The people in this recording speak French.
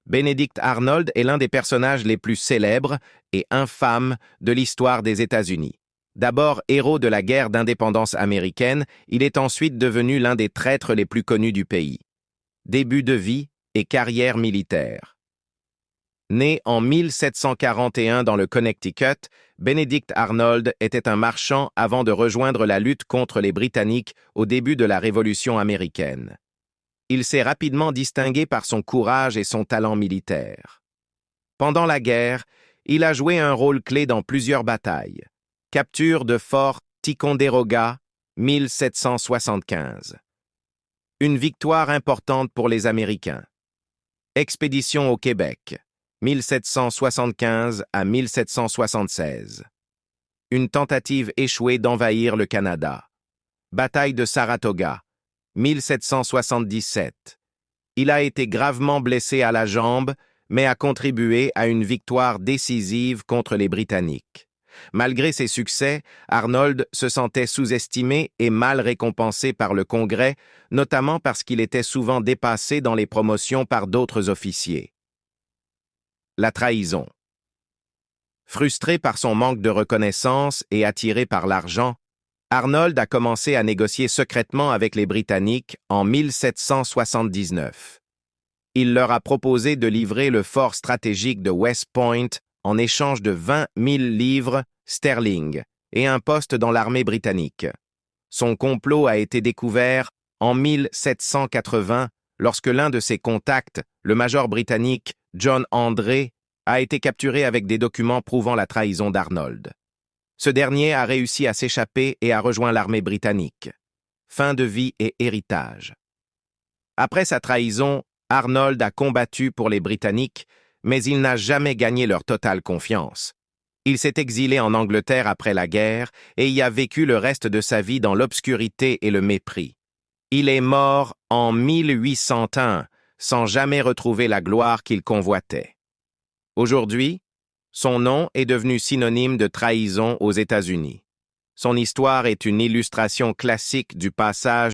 Benedict Arnold est l'un des personnages les plus célèbres et infâmes de l'histoire des États-Unis. D'abord héros de la guerre d'indépendance américaine, il est ensuite devenu l'un des traîtres les plus connus du pays. Début de vie et carrière militaire. Né en 1741 dans le Connecticut, Benedict Arnold était un marchand avant de rejoindre la lutte contre les Britanniques au début de la Révolution américaine. Il s'est rapidement distingué par son courage et son talent militaire. Pendant la guerre, il a joué un rôle clé dans plusieurs batailles. Capture de Fort Ticonderoga, 1775. Une victoire importante pour les Américains. Expédition au Québec, 1775 à 1776. Une tentative échouée d'envahir le Canada. Bataille de Saratoga, 1777. Il a été gravement blessé à la jambe, mais a contribué à une victoire décisive contre les Britanniques. Malgré ses succès, Arnold se sentait sous-estimé et mal récompensé par le Congrès, notamment parce qu'il était souvent dépassé dans les promotions par d'autres officiers. La trahison. Frustré par son manque de reconnaissance et attiré par l'argent, Arnold a commencé à négocier secrètement avec les Britanniques en 1779. Il leur a proposé de livrer le fort stratégique de West Point en échange de 20 000 livres sterling et un poste dans l'armée britannique. Son complot a été découvert en 1780 lorsque l'un de ses contacts, le major britannique John André, a été capturé avec des documents prouvant la trahison d'Arnold. Ce dernier a réussi à s'échapper et a rejoint l'armée britannique. Fin de vie et héritage. Après sa trahison, Arnold a combattu pour les Britanniques, mais il n'a jamais gagné leur totale confiance. Il s'est exilé en Angleterre après la guerre et y a vécu le reste de sa vie dans l'obscurité et le mépris. Il est mort en 1801, sans jamais retrouver la gloire qu'il convoitait. Aujourd'hui, son nom est devenu synonyme de trahison aux États-Unis. Son histoire est une illustration classique du passage